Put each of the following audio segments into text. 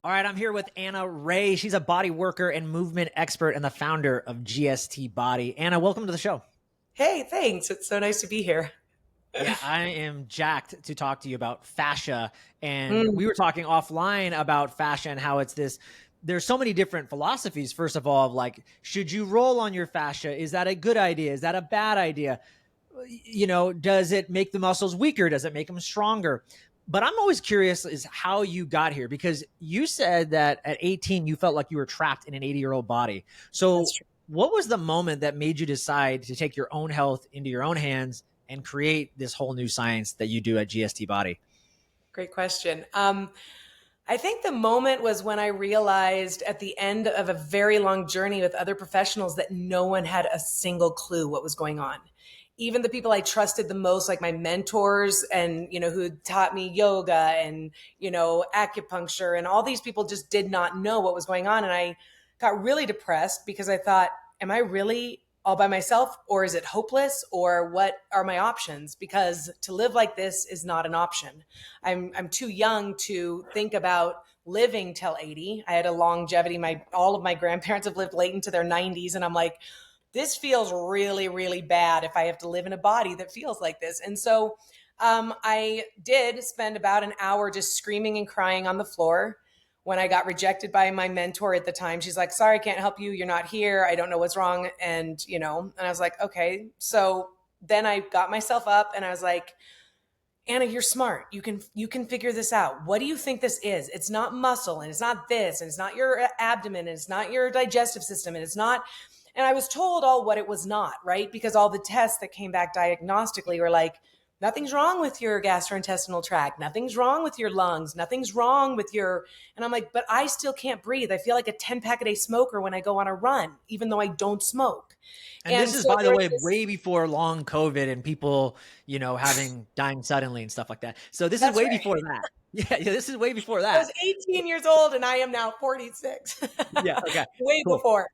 All right, I'm here with Anna Rahe. She's a body worker and movement expert and the founder of GST Body. Anna, welcome to the show. Hey, thanks. It's so nice to be here. Yeah, I am jacked to talk to you about fascia. And Mm, we were talking offline about fascia and how it's this. There's so many different philosophies, first of all, of like, should you roll on your fascia? Is that a good idea? Is that a bad idea? You know, does it make the muscles weaker? Does it make them stronger? But I'm always curious is how you got here, because you said that at 18, you felt like you were trapped in an 80-year-old body. So that's true. what was the moment that made you decide to take your own health into your own hands and create this whole new science that you do at GST Body? Great question. I think the moment was when I realized at the end of a very long journey with other professionals that no one had a single clue what was going on. Even the people I trusted the most, like my mentors and, who taught me yoga and, acupuncture, and all these people just did not know what was going on. And I got really depressed because I thought, am I really all by myself, or is it hopeless, or what are my options? Because to live like this is not an option. I'm too young to think about living till 80. I had a longevity. All of my grandparents have lived late into their 90s, and I'm like, this feels really, really bad if I have to live in a body that feels like this. And so I did spend about an hour just screaming and crying on the floor when I got rejected by my mentor at the time. She's like, sorry, I can't help you. You're not here. I don't know what's wrong. And, and I was like, okay. So then I got myself up and I was like, Anna, you're smart. You can figure this out. What do you think this is? It's not muscle, and it's not this, and it's not your abdomen, and it's not your digestive system, and it's not. And I was told all what it was not, right? Because all the tests that came back diagnostically were like, nothing's wrong with your gastrointestinal tract. Nothing's wrong with your lungs. Nothing's wrong with your, and I'm like, but I still can't breathe. I feel like a 10-pack-a-day smoker when I go on a run, even though I don't smoke. And this is, so by the way, this, way before long COVID and people, dying suddenly and stuff like that. So this is that's way right. before that. Yeah, this is way before I that. was 18 years old and I am now 46. Yeah, okay, Way cool. before.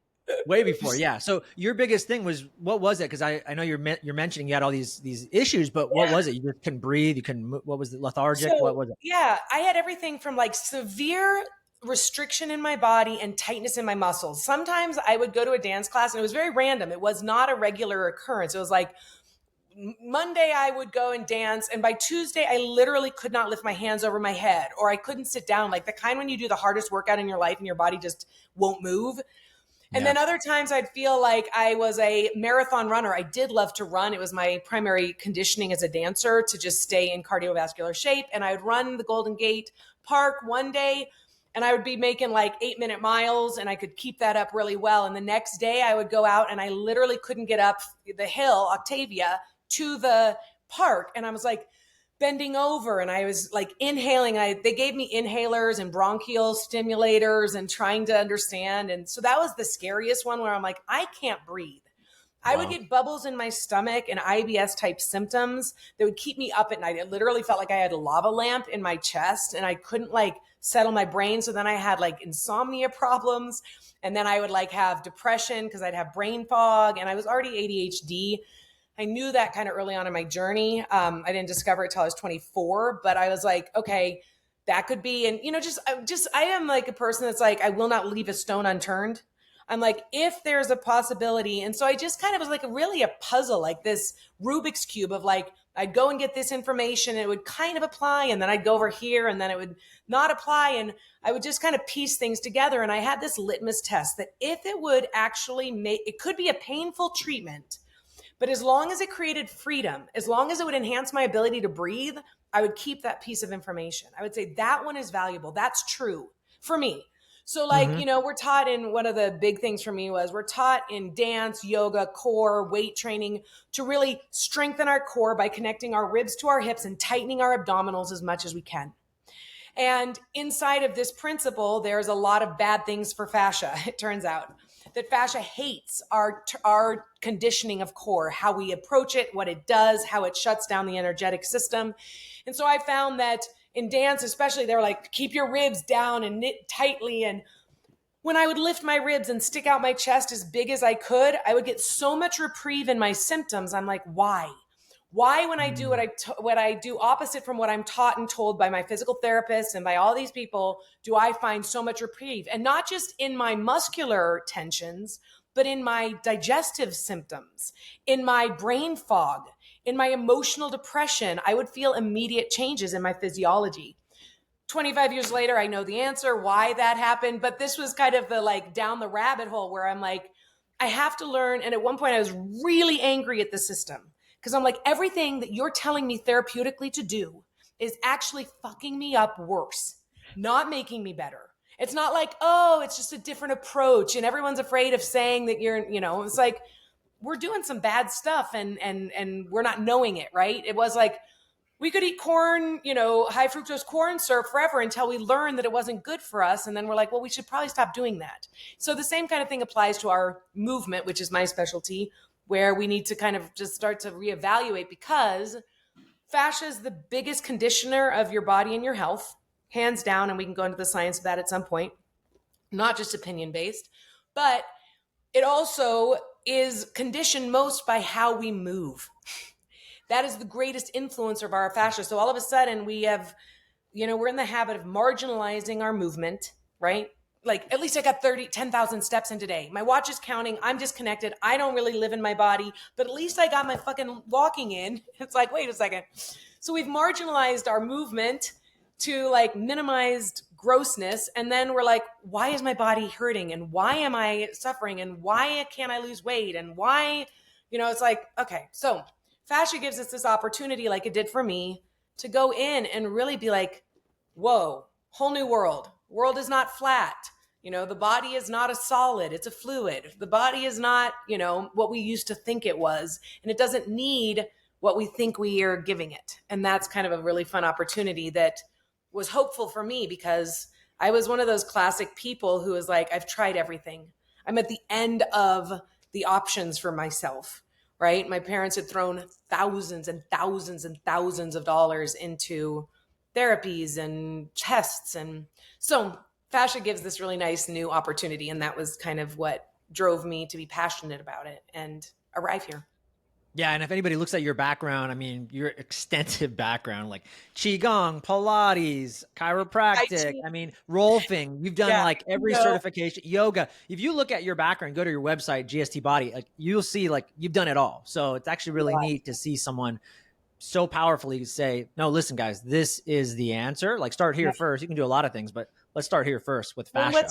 Way before, yeah. So your biggest thing was, what was it? Because I know you're mentioning you had all these issues, but what was it? You just couldn't breathe. You couldn't. What was it? Lethargic? What was it? Yeah, I had everything from like severe restriction in my body and tightness in my muscles. Sometimes I would go to a dance class and it was very random. It was not a regular occurrence. It was like Monday I would go and dance, and by Tuesday I literally could not lift my hands over my head, or I couldn't sit down, like the kind when you do the hardest workout in your life and your body just won't move. And then other times I'd feel like I was a marathon runner. I did love to run. It was my primary conditioning as a dancer, to just stay in cardiovascular shape. And I would run the Golden Gate Park one day and I would be making like 8-minute miles, and I could keep that up really well. And the next day I would go out and I literally couldn't get up the hill, Octavia, to the park. And I was like, bending over, and I was like inhaling. They gave me inhalers and bronchial stimulators and trying to understand. And so that was the scariest one, where I'm like, I can't breathe. I would get bubbles in my stomach and IBS type symptoms that would keep me up at night. It literally felt like I had a lava lamp in my chest and I couldn't like settle my brain. So then I had like insomnia problems. And then I would like have depression because I'd have brain fog, and I was already ADHD. I knew that kind of early on in my journey. I didn't discover it till I was 24, but I was like, okay, that could be. And, I am like a person that's like, I will not leave a stone unturned. I'm like, if there's a possibility. And so I just kind of was like really a puzzle, like this Rubik's Cube of like, I'd go and get this information and it would kind of apply. And then I'd go over here and then it would not apply. And I would just kind of piece things together. And I had this litmus test that if it would actually it could be a painful treatment, but as long as it created freedom, as long as it would enhance my ability to breathe, I would keep that piece of information. I would say that one is valuable. That's true for me. So like, we're taught in, one of the big things for me was we're taught in dance, yoga, core, weight training to really strengthen our core by connecting our ribs to our hips and tightening our abdominals as much as we can. And inside of this principle, there's a lot of bad things for fascia, it turns out. That fascia hates our conditioning of core, how we approach it, what it does, how it shuts down the energetic system. And so I found that in dance, especially, they're like, keep your ribs down and knit tightly. And when I would lift my ribs and stick out my chest as big as I could, I would get so much reprieve in my symptoms. I'm like, why? Why, when I do what I do opposite from what I'm taught and told by my physical therapist and by all these people, do I find so much reprieve? And not just in my muscular tensions, but in my digestive symptoms, in my brain fog, in my emotional depression. I would feel immediate changes in my physiology. 25 years later, I know the answer why that happened, but this was kind of the like down the rabbit hole where I'm like, I have to learn. And at one point I was really angry at the system because I'm like, everything that you're telling me therapeutically to do is actually fucking me up worse, not making me better. It's not like, oh, it's just a different approach and everyone's afraid of saying that you're, it's like, we're doing some bad stuff and we're not knowing it, right? It was like, we could eat corn, high fructose corn syrup forever until we learned that it wasn't good for us. And then we're like, well, we should probably stop doing that. So the same kind of thing applies to our movement, which is my specialty, where we need to kind of just start to reevaluate, because fascia is the biggest conditioner of your body and your health, hands down. And we can go into the science of that at some point, not just opinion based, but it also is conditioned most by how we move. That is the greatest influencer of our fascia. So all of a sudden we have, we're in the habit of marginalizing our movement, right? Like, at least I got 10,000 steps in today. My watch is counting. I'm disconnected. I don't really live in my body, but at least I got my fucking walking in. It's like, wait a second. So we've marginalized our movement to like minimized grossness. And then we're like, why is my body hurting? And why am I suffering? And why can't I lose weight? And why, it's like, okay, so fascia gives us this opportunity, like it did for me, to go in and really be like, whoa, whole new world. World is not flat. The body is not a solid. It's a fluid. The body is not, what we used to think it was. And it doesn't need what we think we are giving it. And that's kind of a really fun opportunity that was hopeful for me, because I was one of those classic people who was like, I've tried everything. I'm at the end of the options for myself. Right? My parents had thrown thousands and thousands and thousands of dollars into therapies and tests. And so fascia gives this really nice new opportunity. And that was kind of what drove me to be passionate about it and arrive here. Yeah, and if anybody looks at your background, I mean, your extensive background, like Qigong, Pilates, chiropractic, I mean, rolfing, you've done like every certification, yoga. If you look at your background, go to your website, GST Body, like you'll see like you've done it all. So it's actually really neat to see someone so powerfully say, no, listen, guys, this is the answer. Like start here first. You can do a lot of things, but let's start here first with fascia.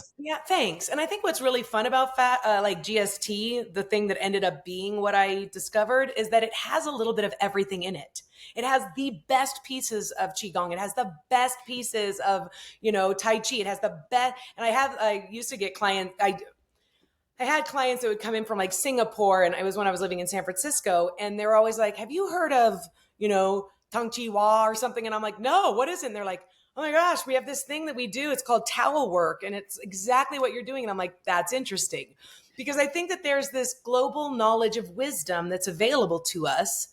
Thanks. And I think what's really fun about like GST, the thing that ended up being what I discovered, is that it has a little bit of everything in it. It has the best pieces of Qigong. It has the best pieces of, Tai Chi. It has the best. And I used to get clients. I had clients that would come in from like Singapore, and it was when I was living in San Francisco, and they were always like, have you heard of, Tang Chi Hua or something? And I'm like, no, what is it? And they're like, oh my gosh, we have this thing that we do. It's called towel work. And it's exactly what you're doing. And I'm like, that's interesting, because I think that there's this global knowledge of wisdom that's available to us.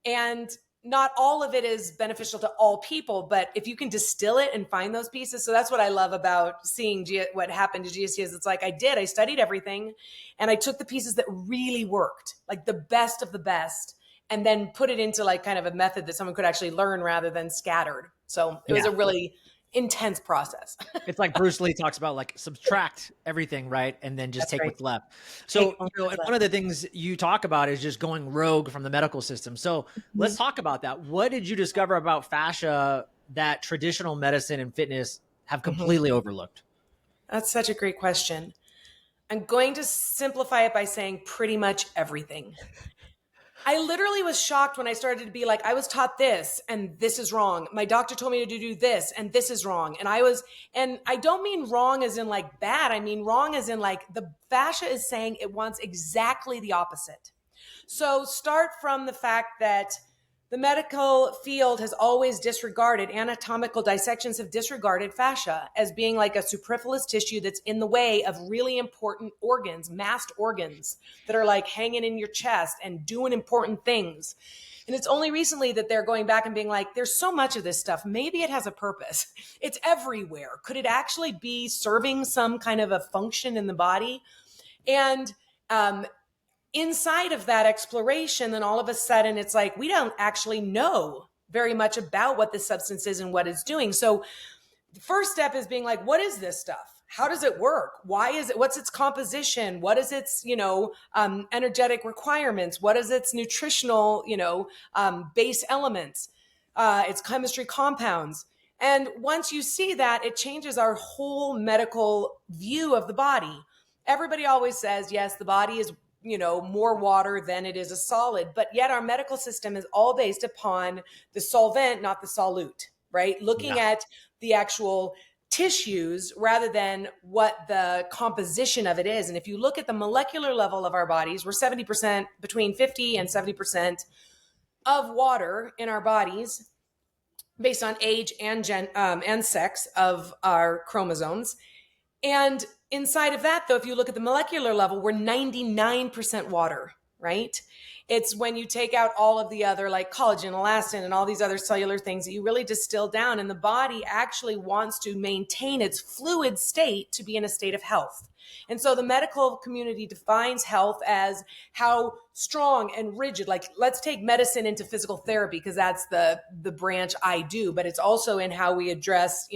And not all of it is beneficial to all people, but if you can distill it and find those pieces. So that's what I love about seeing what happened to GST is it's like, I studied everything and I took the pieces that really worked, like the best of the best, and then put it into like kind of a method that someone could actually learn rather than scattered. So it was a really intense process. It's like Bruce Lee talks about, like subtract everything, right? And then just take what's left. So, and one of the things you talk about is just going rogue from the medical system. So let's talk about that. What did you discover about fascia that traditional medicine and fitness have completely overlooked? That's such a great question. I'm going to simplify it by saying pretty much everything. I literally was shocked when I started to be like, I was taught this and this is wrong. My doctor told me to do this and this is wrong. And I don't mean wrong as in like bad. I mean wrong as in like the fascia is saying it wants exactly the opposite. So start from the fact that the medical field has always disregarded, anatomical dissections have disregarded fascia as being like a superfluous tissue that's in the way of really important organs, massed organs that are like hanging in your chest and doing important things. And it's only recently that they're going back and being like, there's so much of this stuff. Maybe it has a purpose. It's everywhere. Could it actually be serving some kind of a function in the body? And inside of that exploration, then all of a sudden it's like, we don't actually know very much about what this substance is and what it's doing. So the first step is being like, what is this stuff? How does it work? Why is it? What's its composition? What is its, energetic requirements? What is its nutritional, base elements? Its chemistry compounds. And once you see that, it changes our whole medical view of the body. Everybody always says, yes, the body is, more water than it is a solid, but yet our medical system is all based upon the solvent, not the solute, right? Looking at the actual tissues rather than what the composition of it is. And if you look at the molecular level of our bodies, we're 70%, between 50 and 70% of water in our bodies based on age and sex of our chromosomes. And inside of that, though, if you look at the molecular level, we're 99% water, right? It's when you take out all of the other like collagen, elastin, and all these other cellular things that you really distill down, and the body actually wants to maintain its fluid state to be in a state of health. And so the medical community defines health as how strong and rigid, like let's take medicine into physical therapy because that's the branch I do, but it's also in how we address,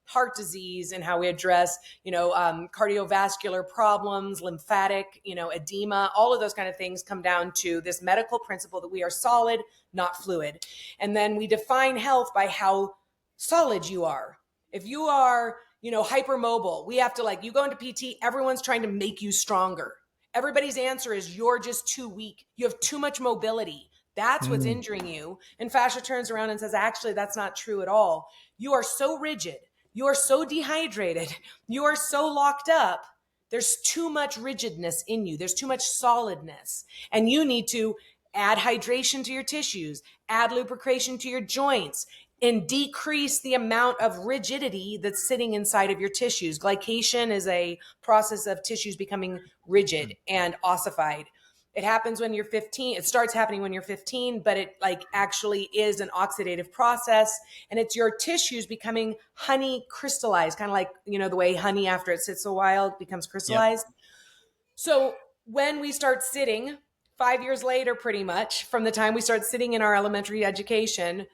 heart disease and how we address, cardiovascular problems, lymphatic, edema, all of those kind of things come down to this medical principle that we are solid, not fluid. And then we define health by how solid you are. If you are, hypermobile, we have to you go into PT, everyone's trying to make you stronger. Everybody's answer is you're just too weak. You have too much mobility. That's what's injuring you. And fascia turns around and says, actually, that's not true at all. You are so rigid. You are so dehydrated. You are so locked up. There's too much rigidness in you. There's too much solidness. And you need to add hydration to your tissues, add lubrication to your joints, and decrease the amount of rigidity that's sitting inside of your tissues. Glycation is a process of tissues becoming rigid and ossified. It happens when you're 15. It starts happening when you're 15, but it actually is an oxidative process, and it's your tissues becoming honey crystallized, kind of like, the way honey after it sits a while becomes crystallized. Yep. So when we start sitting 5 years later, pretty much from the time we start sitting in our elementary education,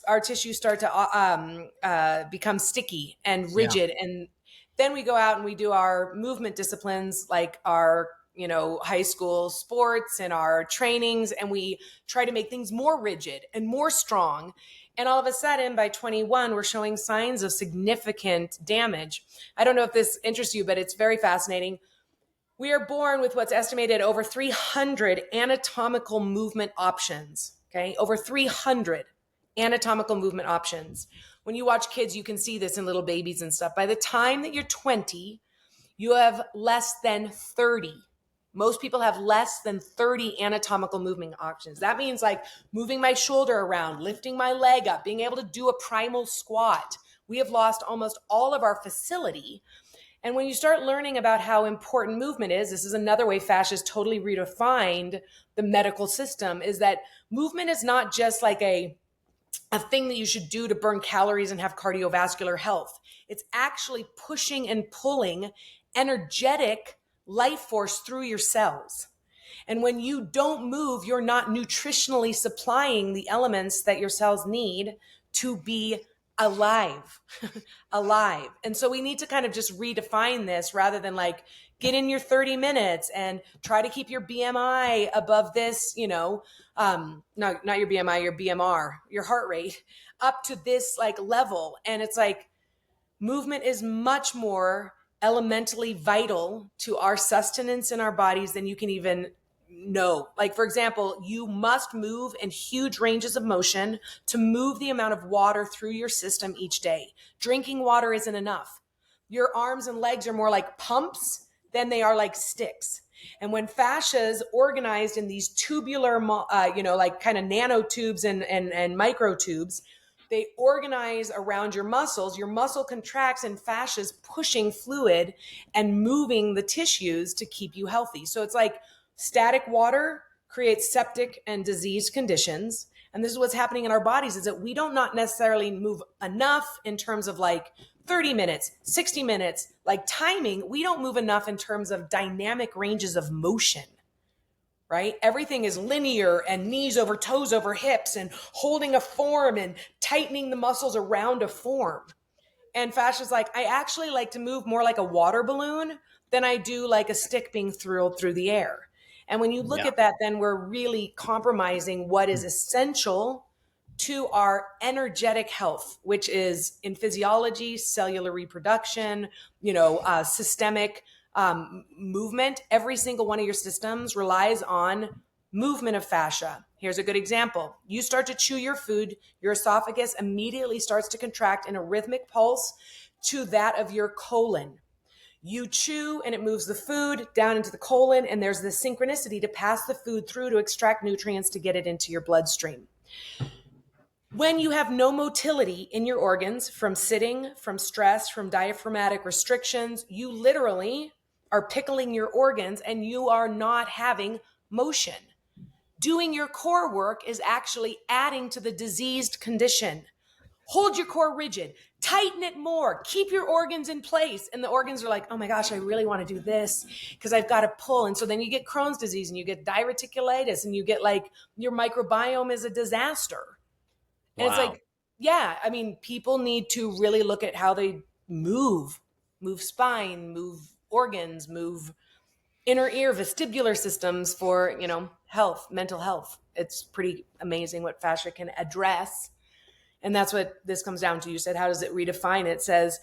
our tissues start to become sticky and rigid. Yeah. And then we go out and we do our movement disciplines, like our, high school sports and our trainings, and we try to make things more rigid and more strong. And all of a sudden, by 21, we're showing signs of significant damage. I don't know if this interests you, but it's very fascinating. We are born with what's estimated over 300 anatomical movement options, okay? Over 300 anatomical movement options. When you watch kids, you can see this in little babies and stuff. By the time that you're 20, you have less than 30. Most people have less than 30 anatomical movement options. That means moving my shoulder around, lifting my leg up, being able to do a primal squat. We have lost almost all of our facility. And when you start learning about how important movement is, this is another way fascia has totally redefined the medical system, is that movement is not just a thing that you should do to burn calories and have cardiovascular health. It's actually pushing and pulling energetic life force through your cells. And when you don't move, you're not nutritionally supplying the elements that your cells need to be alive. alive. And so we need to kind of just redefine this rather than get in your 30 minutes and try to keep your BMI above this, not your BMI, your BMR, your heart rate up to this level. And it's movement is much more elementally vital to our sustenance in our bodies than you can even know. For example, you must move in huge ranges of motion to move the amount of water through your system each day. Drinking water isn't enough. Your arms and legs are more like pumps than they are like sticks. And when fascia is organized in these tubular, kind of nanotubes and microtubes, they organize around your muscles. Your muscle contracts and fascia is pushing fluid and moving the tissues to keep you healthy. So it's static water creates septic and disease conditions. And this is what's happening in our bodies, is that we don't not necessarily move enough in terms of 30 minutes, 60 minutes, timing. We don't move enough in terms of dynamic ranges of motion. right? Everything is linear and knees over toes over hips and holding a form and tightening the muscles around a form. And fascia's like, I actually like to move more like a water balloon than I do like a stick being thrilled through the air. And when you look Yeah. at that, then we're really compromising what is essential to our energetic health, which is in physiology, cellular reproduction, systemic movement. Every single one of your systems relies on movement of fascia. Here's a good example. You start to chew your food, your esophagus immediately starts to contract in a rhythmic pulse to that of your colon. You chew and it moves the food down into the colon, and there's this synchronicity to pass the food through to extract nutrients to get it into your bloodstream. When you have no motility in your organs from sitting, from stress, from diaphragmatic restrictions, you literally are pickling your organs and you are not having motion. Doing your core work is actually adding to the diseased condition. Hold your core rigid, tighten it more, keep your organs in place. And the organs are like, oh my gosh, I really want to do this because I've got to pull. And so then you get Crohn's disease and you get diverticulitis and you get like your microbiome is a disaster. And It's like, yeah, I mean, people need to really look at how they move spine, move organs, move inner ear vestibular systems for, health, mental health. It's pretty amazing what fascia can address. And that's what this comes down to. You said, how does it redefine? It says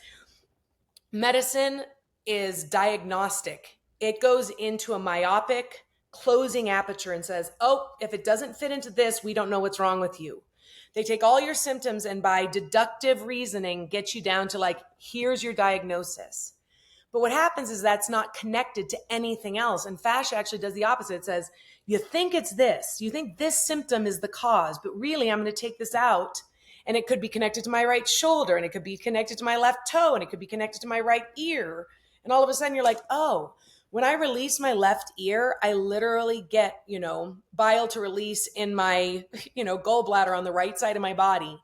medicine is diagnostic. It goes into a myopic closing aperture and says, oh, if it doesn't fit into this, we don't know what's wrong with you. They take all your symptoms and by deductive reasoning get you down to like, here's your diagnosis. But what happens is that's not connected to anything else. And fascia actually does the opposite. It says, you think it's this. You think this symptom is the cause, but really I'm going to take this out. And it could be connected to my right shoulder, and it could be connected to my left toe, and it could be connected to my right ear. And all of a sudden you're like, oh, when I release my left ear, I literally get, bile to release in my, gallbladder on the right side of my body.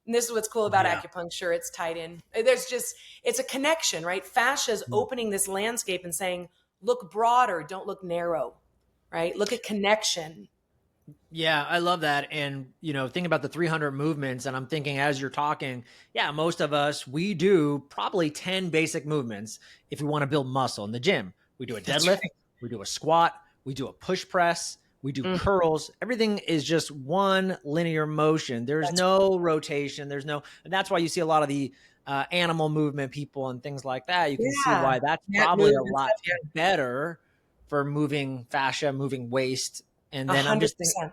And this is what's cool about acupuncture. It's tied in. It's a connection, right? Fascia is opening this landscape and saying, look broader, don't look narrow, right? Look at connection. Yeah, I love that. And, think about the 300 movements. And I'm thinking as you're talking, most of us, we do probably 10 basic movements if we want to build muscle in the gym. We do a deadlift, we do a squat, we do a push press, we do curls. Everything is just one linear motion. There's no rotation. And that's why you see a lot of the animal movement people and things like that. You can see why that's probably a lot better for moving fascia, moving waist. And then 100%. I'm just thinking,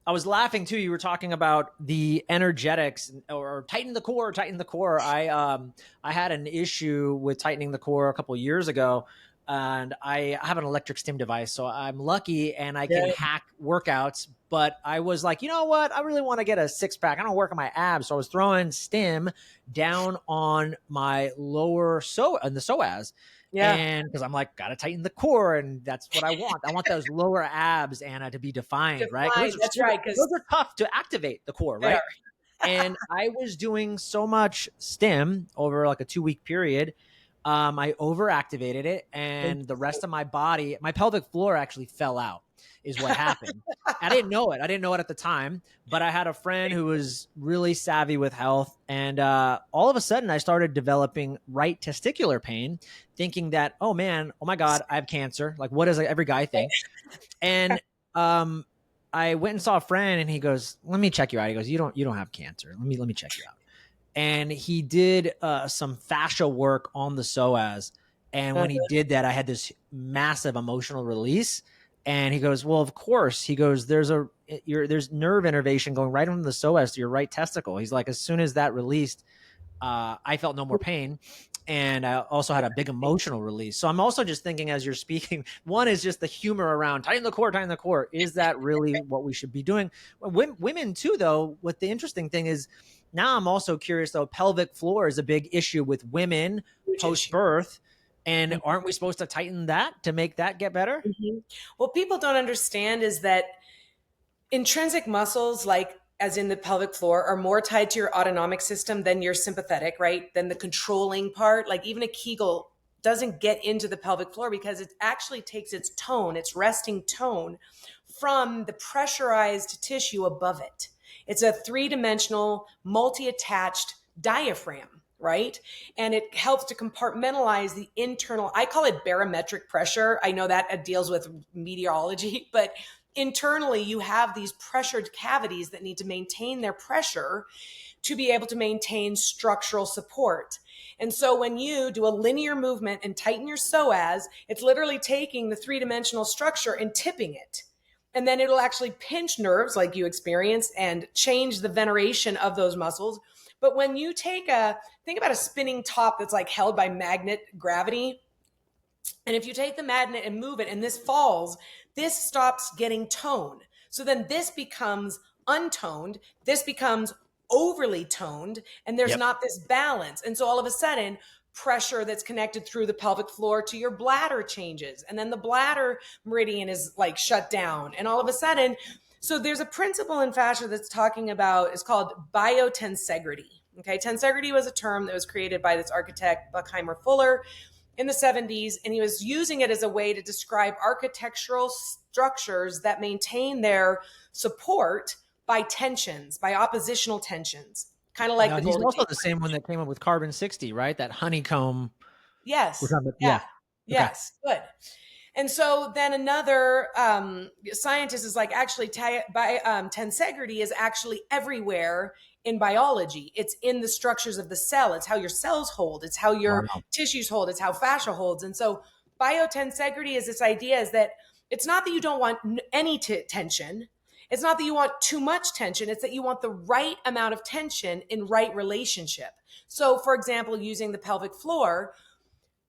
I was laughing too. You were talking about the energetics or tighten the core. I had an issue with tightening the core a couple of years ago, and I have an electric stim device. So I'm lucky and I can hack workouts, but I was like, you know what? I really want to get a six pack. I don't work on my abs. So I was throwing stim down on my lower in the psoas. Yeah. And because I'm like, got to tighten the core. And that's what I want. I want those lower abs, Anna, to be defined, right? That's right. Because those are tough to activate the core, right? And I was doing so much stim over like a 2-week period. I overactivated it, and the rest of my body, my pelvic floor actually fell out is what happened. I didn't know it. I didn't know it at the time, but I had a friend who was really savvy with health. And all of a sudden I started developing right testicular pain, thinking that, oh man, oh my God, I have cancer. Like, what does every guy think? And I went and saw a friend, and he goes, let me check you out. He goes, you don't have cancer. Let me check you out. And he did some fascia work on the psoas. And when he did that, I had this massive emotional release. And he goes, well, of course. He goes, there's nerve innervation going right from the psoas to your right testicle. He's like, as soon as that released, I felt no more pain. And I also had a big emotional release. So I'm also just thinking as you're speaking, one is just the humor around tighten the core. Is that really what we should be doing? Women too, though, what the interesting thing is, now I'm also curious, though, pelvic floor is a big issue with women post-birth. And aren't we supposed to tighten that to make that get better? Mm-hmm. What people don't understand is that intrinsic muscles, like as in the pelvic floor, are more tied to your autonomic system than your sympathetic, right? Than the controlling part. Like even a Kegel doesn't get into the pelvic floor because it actually takes its tone, its resting tone, from the pressurized tissue above it. It's a three-dimensional, multi-attached diaphragm, right? And it helps to compartmentalize the internal, I call it barometric pressure. I know that deals with meteorology, but internally you have these pressured cavities that need to maintain their pressure to be able to maintain structural support. And so when you do a linear movement and tighten your psoas, it's literally taking the three-dimensional structure and tipping it. And then it'll actually pinch nerves like you experienced and change the veneration of those muscles. But when you think about a spinning top that's like held by magnet gravity. And if you take the magnet and move it and this falls, this stops getting tone. So then this becomes untoned. This becomes overly toned, and there's not this balance. And so all of a sudden, pressure that's connected through the pelvic floor to your bladder changes. And then the bladder meridian is like shut down. And all of a sudden, so there's a principle in fascia that's talking about, it's called biotensegrity. Okay. Tensegrity was a term that was created by this architect, 𝘍𝘠𝘪𝘀 in the 70s. And he was using it as a way to describe architectural structures that maintain their support by tensions, by oppositional tensions, kind of like the he's Golden also Gate the same one that came up with carbon 60, right? That honeycomb. Yes. Yeah. Yes. Good. And so then another scientist is like, actually, tensegrity is actually everywhere in biology. It's in the structures of the cell. It's how your cells hold. It's how your tissues hold. It's how fascia holds. And so biotensegrity is this idea is that it's not that you don't want any tension. It's not that you want too much tension. It's that you want the right amount of tension in right relationship. So for example, using the pelvic floor,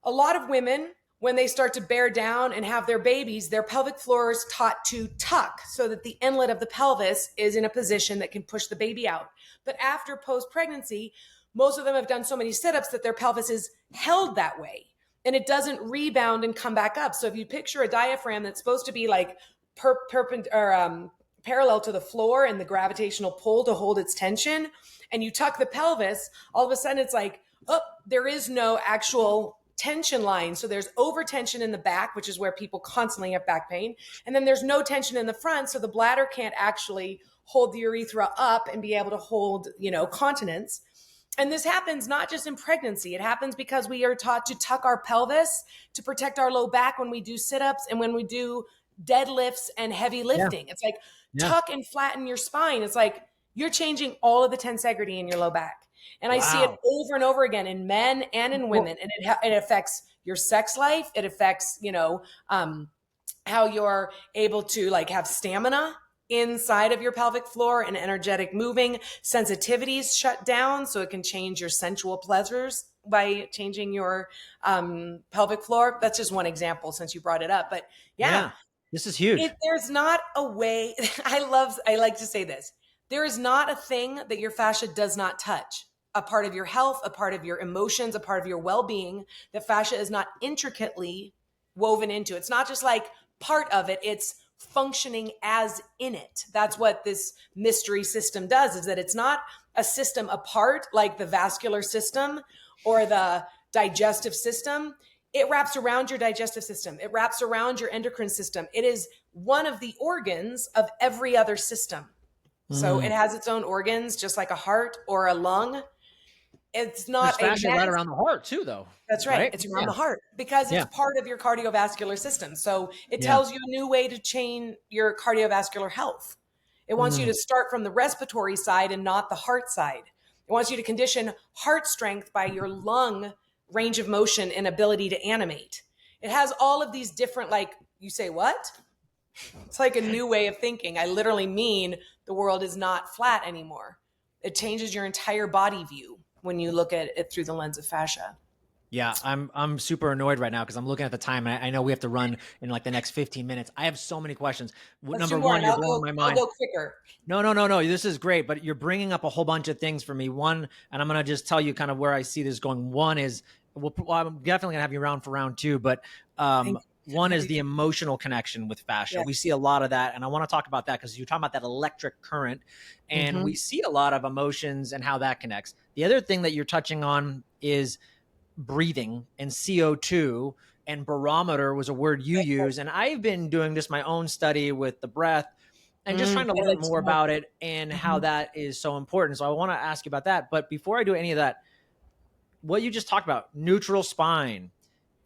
a lot of women, when they start to bear down and have their babies, their pelvic floor is taught to tuck so that the inlet of the pelvis is in a position that can push the baby out. But after post-pregnancy, most of them have done so many sit-ups that their pelvis is held that way and it doesn't rebound and come back up. So if you picture a diaphragm that's supposed to be like parallel to the floor and the gravitational pull to hold its tension, and you tuck the pelvis, all of a sudden it's like, oh, there is no actual tension line. So there's over tension in the back, which is where people constantly have back pain. And then there's no tension in the front. So the bladder can't actually hold the urethra up and be able to hold, continence. And this happens not just in pregnancy. It happens because we are taught to tuck our pelvis to protect our low back when we do sit-ups and when we do deadlifts and heavy lifting. It's like tuck and flatten your spine. It's like you're changing all of the tensegrity in your low back. And I see it over and over again in men and in women. And it affects your sex life. It affects, how you're able to like have stamina inside of your pelvic floor and energetic moving. Sensitivities shut down so it can change your sensual pleasures by changing your pelvic floor. That's just one example since you brought it up. But this is huge. There's not a way. I like to say this. There is not a thing that your fascia does not touch. A part of your health, a part of your emotions, a part of your well-being, that fascia is not intricately woven into. It's not just like part of it. It's functioning as in it. That's what this mystery system does, is that it's not a system apart like the vascular system or the digestive system. It wraps around your digestive system. It wraps around your endocrine system. It is one of the organs of every other system. So it has its own organs, just like a heart or a lung. It's not There's fascia right around the heart too, though. That's right. It's around the heart because it's part of your cardiovascular system. So it tells you a new way to change your cardiovascular health. It wants you to start from the respiratory side and not the heart side. It wants you to condition heart strength by your lung range of motion and ability to animate. It has all of these different, like, you say, what? It's like a new way of thinking. I literally mean the world is not flat anymore. It changes your entire body view when you look at it through the lens of fascia. Yeah, I'm super annoyed right now because I'm looking at the time and I know we have to run in like the next 15 minutes. I have so many questions. Number one, you're blowing my mind. I'll go quicker. No. This is great, but you're bringing up a whole bunch of things for me. One, and I'm going to just tell you kind of where I see this going. One is, I'm definitely going to have you around for round two, but one is the emotional connection with fascia. We see a lot of that, and I want to talk about that because you're talking about that electric current, and we see a lot of emotions and how that connects. The other thing that you're touching on is breathing and CO2 and barometer was a word you use. And I've been doing just my own study with the breath and just trying to learn more about it and how that is so important. So I want to ask you about that. But before I do any of that, what you just talked about, neutral spine,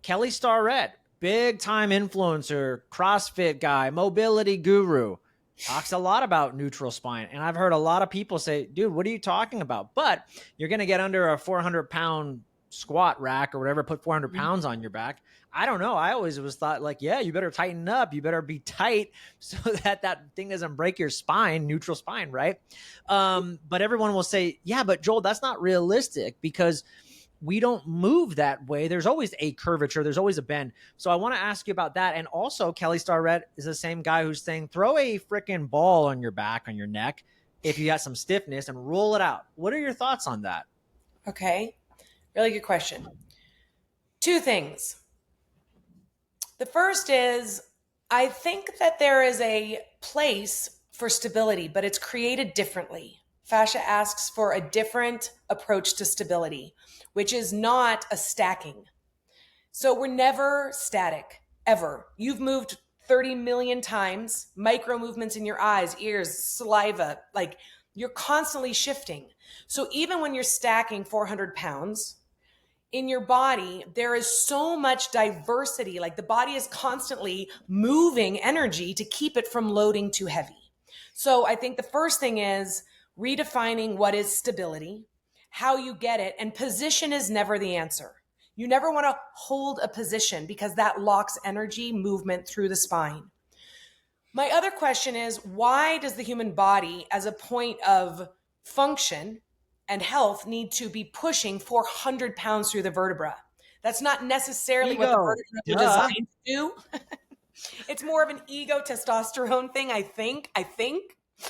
Kelly Starrett, big time influencer, CrossFit guy, mobility guru, talks a lot about neutral spine. And I've heard a lot of people say, dude, what are you talking about? But you're going to get under a 400-pound squat rack or whatever, put 400 pounds on your back. I don't know. I always was thought like, yeah, you better tighten up. You better be tight so that that thing doesn't break your spine, neutral spine, right? But everyone will say, yeah, but Joel, that's not realistic because we don't move that way. There's always a curvature. There's always a bend. So I want to ask you about that. And also Kelly Starrett is the same guy who's saying, throw a freaking ball on your back, on your neck, if you got some stiffness and roll it out. What are your thoughts on that? Okay. Really good question. Two things. The first is, I think that there is a place for stability, but it's created differently. Fascia asks for a different approach to stability, which is not a stacking. So we're never static, ever. You've moved 30 million times, micro movements in your eyes, ears, saliva, like you're constantly shifting. So even when you're stacking 400 pounds, in your body, there is so much diversity. Like the body is constantly moving energy to keep it from loading too heavy. So I think the first thing is redefining what is stability, how you get it, and position is never the answer. You never want to hold a position because that locks energy movement through the spine. My other question is, why does the human body, as a point of function and health, need to be pushing 400 pounds through the vertebra? That's not necessarily what the vertebrae are designed to do. It's more of an ego testosterone thing, I think.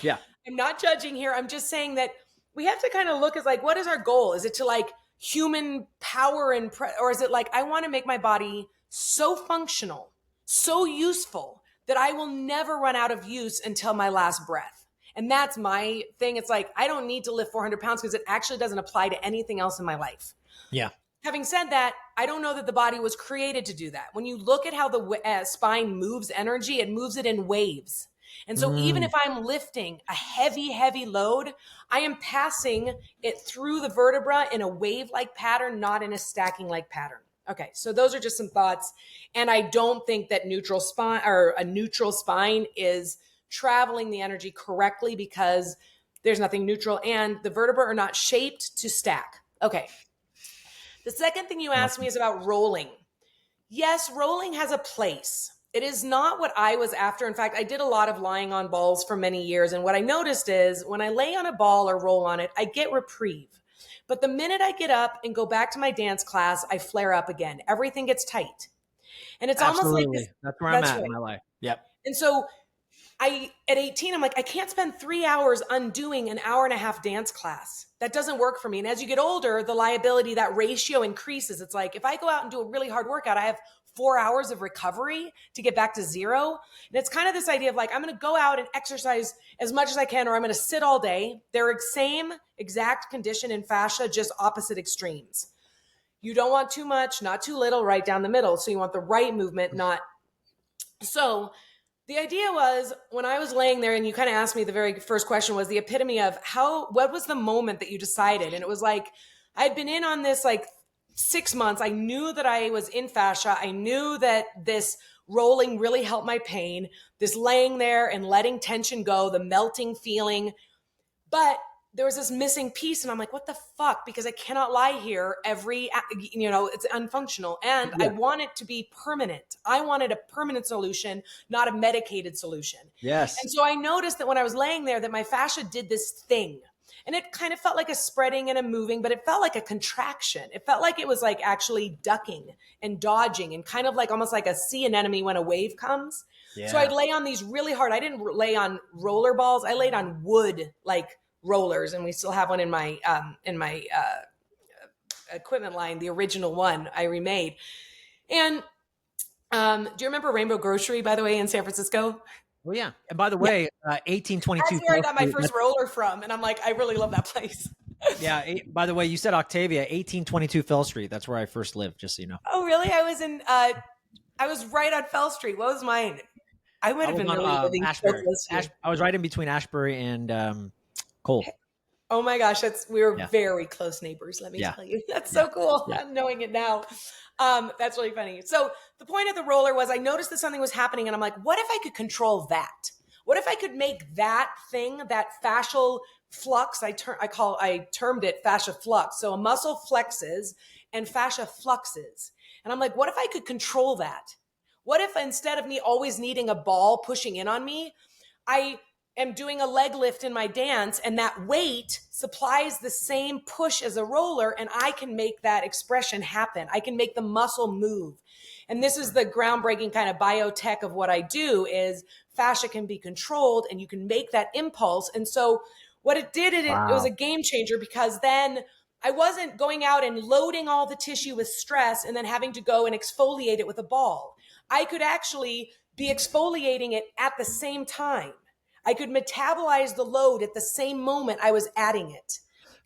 Yeah. I'm not judging here. I'm just saying that we have to kind of look as like, what is our goal? Is it to like human power or is it like, I want to make my body so functional, so useful that I will never run out of use until my last breath? And that's my thing. It's like, I don't need to lift 400 pounds because it actually doesn't apply to anything else in my life. Yeah. Having said that, I don't know that the body was created to do that. When you look at how the spine moves energy, it moves it in waves. And so even if I'm lifting a heavy, heavy load, I am passing it through the vertebra in a wave-like pattern, not in a stacking-like pattern. Okay, so those are just some thoughts. And I don't think that neutral spine is traveling the energy correctly because there's nothing neutral and the vertebrae are not shaped to stack. Okay. The second thing you asked me is about rolling. Yes, rolling has a place. It is not what I was after. In fact, I did a lot of lying on balls for many years. And what I noticed is when I lay on a ball or roll on it, I get reprieve. But the minute I get up and go back to my dance class, I flare up again. Everything gets tight. And it's almost like this. That's where I'm at in my life. Yep. And so at 18, I'm like, I can't spend 3 hours undoing an hour and a half dance class. That doesn't work for me. And as you get older, the liability, that ratio increases. It's like, if I go out and do a really hard workout, I have 4 hours of recovery to get back to zero. And it's kind of this idea of like, I'm going to go out and exercise as much as I can, or I'm going to sit all day. They're same exact condition in fascia, just opposite extremes. You don't want too much, not too little, right down the middle. So you want the right movement, not. So the idea was when I was laying there and you kind of asked me, the very first question was the epitome of what was the moment that you decided? And it was like, I'd been in on this like 6 months. I knew that I was in fascia. I knew that this rolling really helped my pain, this laying there and letting tension go, the melting feeling. But there was this missing piece and I'm like, what the fuck? Because I cannot lie here it's unfunctional. And I want it to be permanent. I wanted a permanent solution, not a medicated solution. Yes. And so I noticed that when I was laying there that my fascia did this thing. And it kind of felt like a spreading and a moving, but it felt like a contraction. It felt like it was like actually ducking and dodging and kind of like almost like a sea anemone when a wave comes. Yeah. So I'd lay on these really hard. I didn't lay on roller balls. I laid on wood, like rollers, and we still have one in my equipment line, the original one I remade. And do you remember Rainbow Grocery, by the way, in San Francisco? Well, yeah. And by the way, 1822. That's where I got my first roller from, and I'm like, I really love that place. Yeah. By the way, you said Octavia, 1822 Fell Street. That's where I first lived, just so you know. Oh, really? I was in I was right on Fell Street. What was mine? I might I have was been on really living so Ashbury. close to you. I was right in between Ashbury and Cole. Oh my gosh, we were Yeah. very close neighbors. Let me Yeah. tell you, that's Yeah. so cool. Yeah. I'm knowing it now. That's really funny. So the point of the roller was I noticed that something was happening, and I'm like, what if I could control that? What if I could make that thing, that fascial flux? I termed it fascia flux. So a muscle flexes and fascia fluxes, and I'm like, what if I could control that? What if instead of me always needing a ball pushing in on me, I am doing a leg lift in my dance, and that weight supplies the same push as a roller, and I can make that expression happen. I can make the muscle move. And this is the groundbreaking kind of biotech of what I do is fascia can be controlled and you can make that impulse. And so what it did, it was a game changer, because then I wasn't going out and loading all the tissue with stress and then having to go and exfoliate it with a ball. I could actually be exfoliating it at the same time. I could metabolize the load at the same moment I was adding it.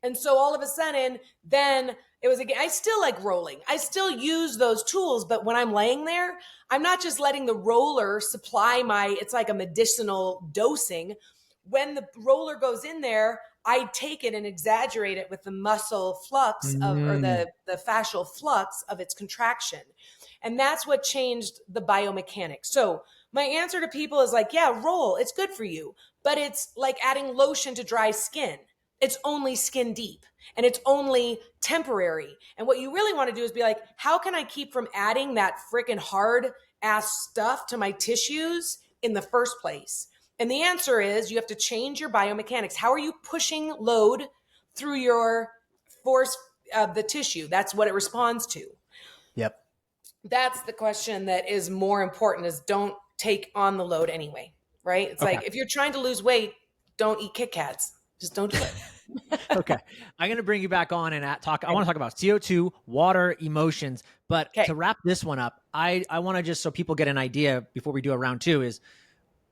And so all of a sudden, then it was again, I still like rolling. I still use those tools, but when I'm laying there, I'm not just letting the roller supply it's like a medicinal dosing. When the roller goes in there, I take it and exaggerate it with the muscle flux or the fascial flux of its contraction. And that's what changed the biomechanics. So my answer to people is like, yeah, roll. It's good for you. But it's like adding lotion to dry skin. It's only skin deep and it's only temporary. And what you really want to do is be like, how can I keep from adding that freaking hard ass stuff to my tissues in the first place? And the answer is you have to change your biomechanics. How are you pushing load through your force of the tissue? That's what it responds to. Yep. That's the question that is more important, is don't take on the load anyway, right? It's like, if you're trying to lose weight, don't eat Kit Kats. Just don't do it. Okay. I'm going to bring you back on and I want to talk about CO2, water, emotions. But to wrap this one up, I want to just, so people get an idea before we do a round two, is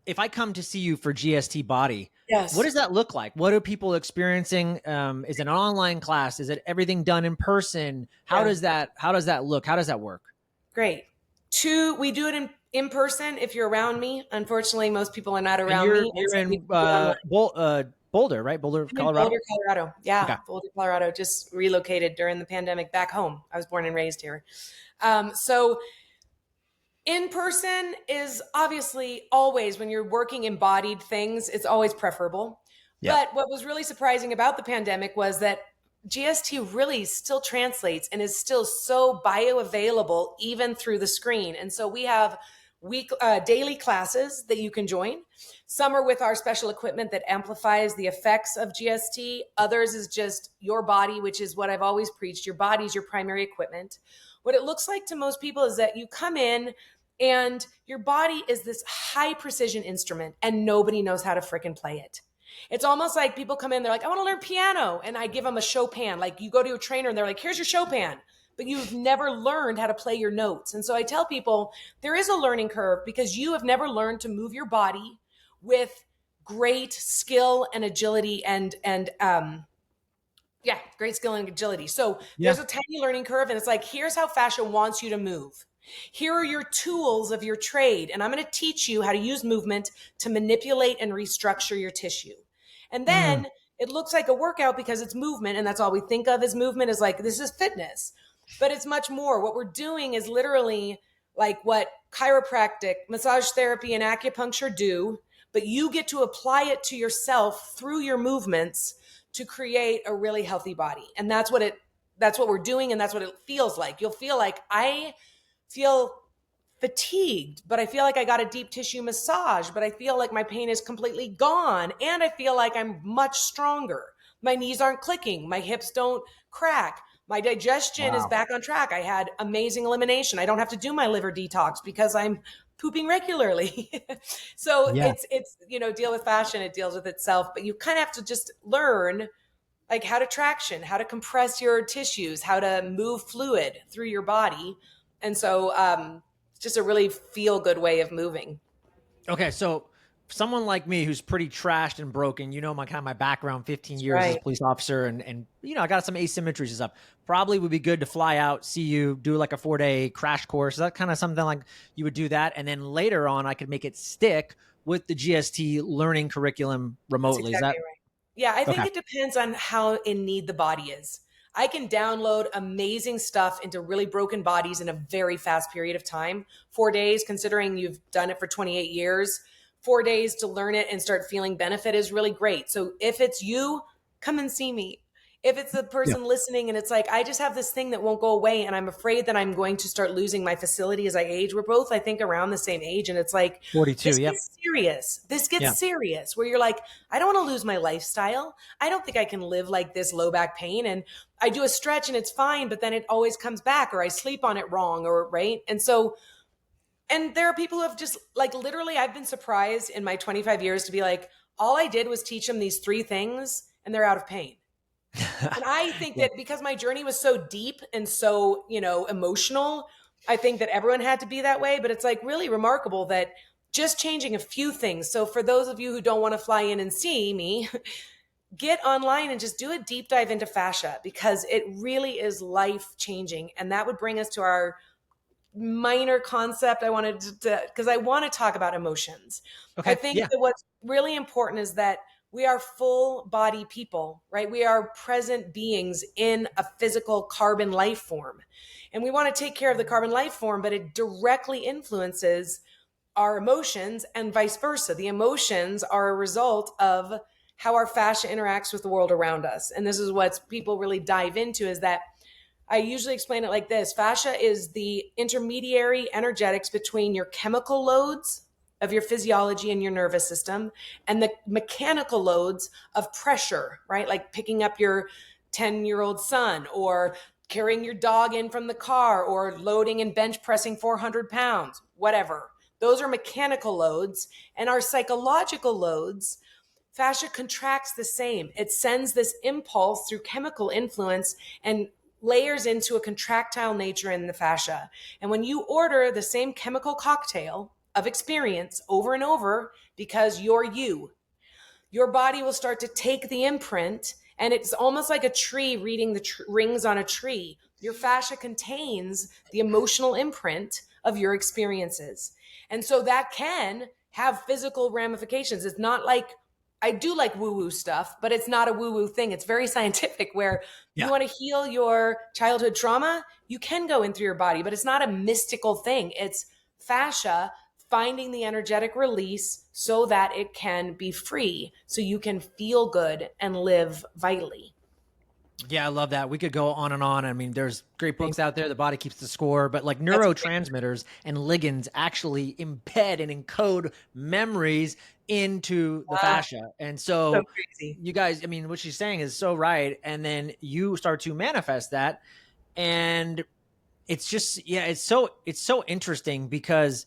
if I come to see you for GST Body, yes, what does that look like? What are people experiencing? Is it an online class? Is it everything done in person? How does that look? How does that work? Great. We do it in person if you're around me. Unfortunately, most people are not around me. You're in Boulder, right? Boulder, Colorado? Boulder, Colorado. Yeah. Okay. Boulder, Colorado. Just relocated during the pandemic back home. I was born and raised here. So in person is obviously always, when you're working embodied things, it's always preferable. Yeah. But what was really surprising about the pandemic was that GST really still translates and is still so bioavailable even through the screen. And so we have daily classes that you can join. Some are with our special equipment that amplifies the effects of GST. Others is just your body, which is what I've always preached. Your body's your primary equipment. What it looks like to most people is that you come in and your body is this high precision instrument and nobody knows how to frickin' play it. It's almost like people come in, they're like, I want to learn piano. And I give them a Chopin. Like, you go to a trainer and they're like, here's your Chopin, but you've never learned how to play your notes. And so I tell people there is a learning curve because you have never learned to move your body with great skill and agility great skill and agility. So there's a tiny learning curve, and it's like, here's how fascia wants you to move. Here are your tools of your trade. And I'm going to teach you how to use movement to manipulate and restructure your tissue. And then it looks like a workout because it's movement. And that's all we think of as movement, is like, this is fitness, but it's much more. What we're doing is literally like what chiropractic, massage therapy, and acupuncture do, but you get to apply it to yourself through your movements to create a really healthy body. And that's what we're doing. And that's what it feels like. You'll feel like, I feel fatigued, but I feel like I got a deep tissue massage, but I feel like my pain is completely gone. And I feel like I'm much stronger. My knees aren't clicking. My hips don't crack. My digestion is back on track. I had amazing elimination. I don't have to do my liver detox because I'm pooping regularly. So it's, deal with fashion. It deals with itself, but you kind of have to just learn like how to traction, how to compress your tissues, how to move fluid through your body. And so it's just a really feel good way of moving. Okay. So someone like me who's pretty trashed and broken, you know, my kind of my background, 15 That's years as a right. police officer, and you know, I got some asymmetries and stuff. Probably would be good to fly out, see you, do like a 4-day crash course. Is that kind of something like you would do that, and then later on, I could make it stick with the GST learning curriculum That's remotely. Is exactly that right. Yeah, I think okay? it depends on how in need the body is. I can download amazing stuff into really broken bodies in a very fast period of time. 4 days, considering you've done it for 28 years, 4 days to learn it and start feeling benefit is really great. So if it's you, come and see me. If it's the Yeah. person listening and it's like, I just have this thing that won't go away and I'm afraid that I'm going to start losing my facility as I age. We're both, I think, around the same age. And it's like, 42. this Yep. gets serious. This gets Yeah. serious where you're like, I don't want to lose my lifestyle. I don't think I can live like this low back pain. And I do a stretch and it's fine, but then it always comes back, or I sleep on it wrong, or right. And so, and there are people who have just like literally, I've been surprised in my 25 years to be like, all I did was teach them these 3 things and they're out of pain. And I think Yeah. that because my journey was so deep and so, emotional, I think that everyone had to be that way. But it's like really remarkable that just changing a few things. So for those of you who don't want to fly in and see me, get online and just do a deep dive into fascia, because it really is life changing. And that would bring us to our minor concept I wanted to, because I want to talk about emotions. I Okay. think Yeah. that what's really important is that we are full body people, right? We are present beings in a physical carbon life form. And we want to take care of the carbon life form, but it directly influences our emotions and vice versa. The emotions are a result of how our fascia interacts with the world around us. And this is what people really dive into, is that I usually explain it like this. Fascia is the intermediary energetics between your chemical loads of your physiology and your nervous system and the mechanical loads of pressure, right? Like picking up your 10-year-old son, or carrying your dog in from the car, or loading and bench pressing 400 pounds, whatever. Those are mechanical loads. And our psychological loads, fascia contracts the same. It sends this impulse through chemical influence and layers into a contractile nature in the fascia. And when you order the same chemical cocktail of experience over and over, because you're you, your body will start to take the imprint, and it's almost like a tree reading the rings on a tree. Your fascia contains the emotional imprint of your experiences. And so that can have physical ramifications. It's not like, I do like woo-woo stuff, but it's not a woo-woo thing. It's very scientific, where you Yeah. want to heal your childhood trauma, you can go in through your body, but it's not a mystical thing. It's fascia finding the energetic release so that it can be free, so you can feel good and live vitally. Yeah, I love that. We could go on and on. I mean, there's great books out there. The body keeps the score, but like That's neurotransmitters and ligands actually embed and encode memories into the fascia. And so so crazy. you guys, I mean, what she's saying is so right. And then you start to manifest that. And it's just, yeah, it's so interesting because,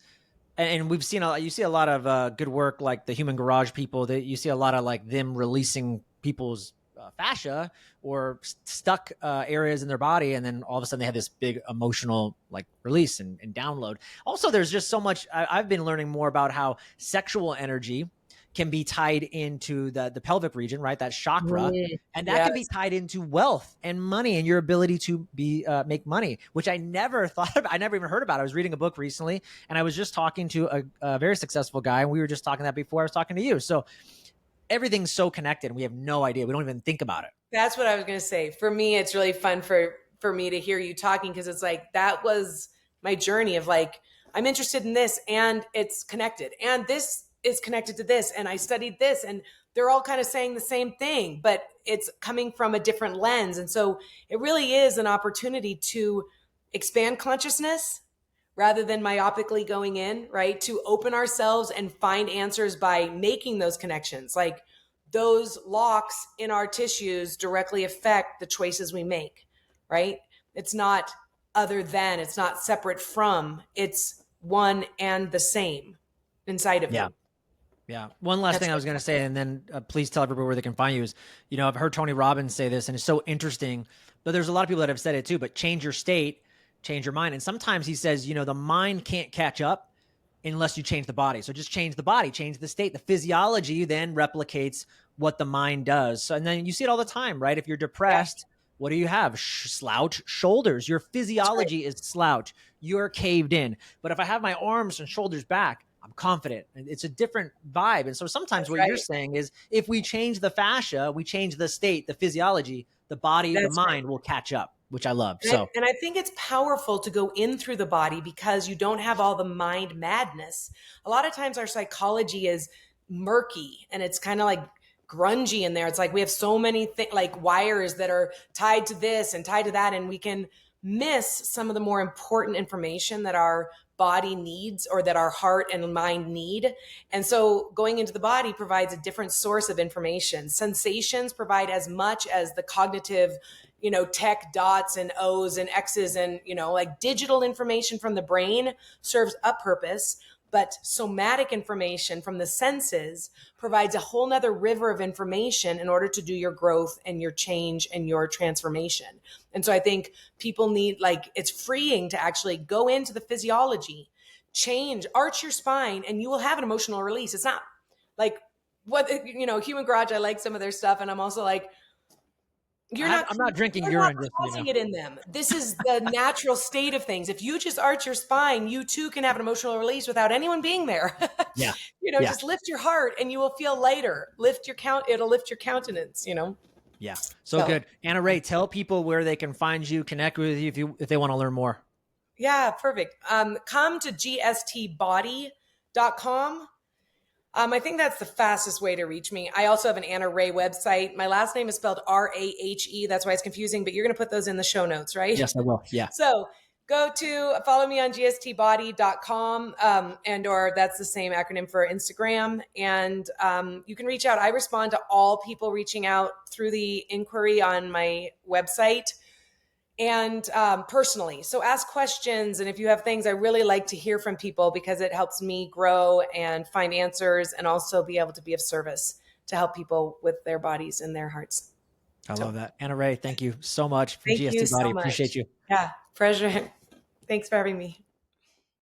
and we've seen you see a lot of good work, like the human garage people, that you see a lot of like them releasing people's fascia or stuck areas in their body, and then all of a sudden they have this big emotional like release and download. Also, there's just so much. I've been learning more about how sexual energy can be tied into the pelvic region, right? That chakra, and that can be Yes. tied into wealth and money and your ability to be make money, which I never thought about. I never even heard about. I was reading a book recently, and I was just talking to a very successful guy, and we were just talking that before I was talking to you. So everything's so connected. We have no idea. We don't even think about it. That's what I was going to say. For me, it's really fun for me to hear you talking, because it's like, that was my journey of like, I'm interested in this and it's connected, and this is connected to this, and I studied this, and they're all kind of saying the same thing, but it's coming from a different lens. And so it really is an opportunity to expand consciousness rather than myopically going in, right? To open ourselves and find answers by making those connections. Like, those locks in our tissues directly affect the choices we make, right? It's not other than, it's not separate from, it's one and the same inside of Yeah. you. Yeah. One last thing I was going to say, and then please tell everybody where they can find you, is, I've heard Tony Robbins say this, and it's so interesting, but there's a lot of people that have said it too, but change your state, change your mind. And sometimes he says, the mind can't catch up, unless you change the body. So just change the body, change the state. The physiology then replicates what the mind does. So, and then you see it all the time, right? If you're depressed, what do you have? Slouch shoulders. Your physiology is slouch. You're caved in. But if I have my arms and shoulders back, I'm confident. And it's a different vibe. And so sometimes what you're saying is if we change the fascia, we change the state, the physiology, the body, the mind will catch up, which I love. And I think it's powerful to go in through the body because you don't have all the mind madness. A lot of times our psychology is murky and it's kind of like grungy in there. It's like we have so many like wires that are tied to this and tied to that, and we can miss some of the more important information that our body needs or that our heart and mind need. And so going into the body provides a different source of information. Sensations provide as much as the cognitive, tech dots and O's and X's and, like digital information from the brain serves a purpose, but somatic information from the senses provides a whole nother river of information in order to do your growth and your change and your transformation. And so I think people need, it's freeing to actually go into the physiology, change, arch your spine, and you will have an emotional release. It's not like Human Garage, I like some of their stuff. And I'm also like, I'm not drinking urine. You're not causing it in them. This is the natural state of things. If you just arch your spine, you too can have an emotional release without anyone being there. Yeah. Just lift your heart and you will feel lighter. It'll lift your countenance, Yeah. So good. Anna Rahe, tell people where they can find you, connect with you if they want to learn more. Yeah, perfect. Come to GSTBody.com. I think that's the fastest way to reach me. I also have an Anna Rahe website. My last name is spelled Rahe. That's why it's confusing, but you're going to put those in the show notes, right? Yes, I will. Yeah. So follow me on GSTBody.com, or that's the same acronym for Instagram. And you can reach out. I respond to all people reaching out through the inquiry on my website and personally. So ask questions. And if you have things, I really like to hear from people because it helps me grow and find answers and also be able to be of service to help people with their bodies and their hearts. I love that. Anna Rahe, thank you so much for GST Body. Appreciate you. Yeah, pleasure. Thanks for having me.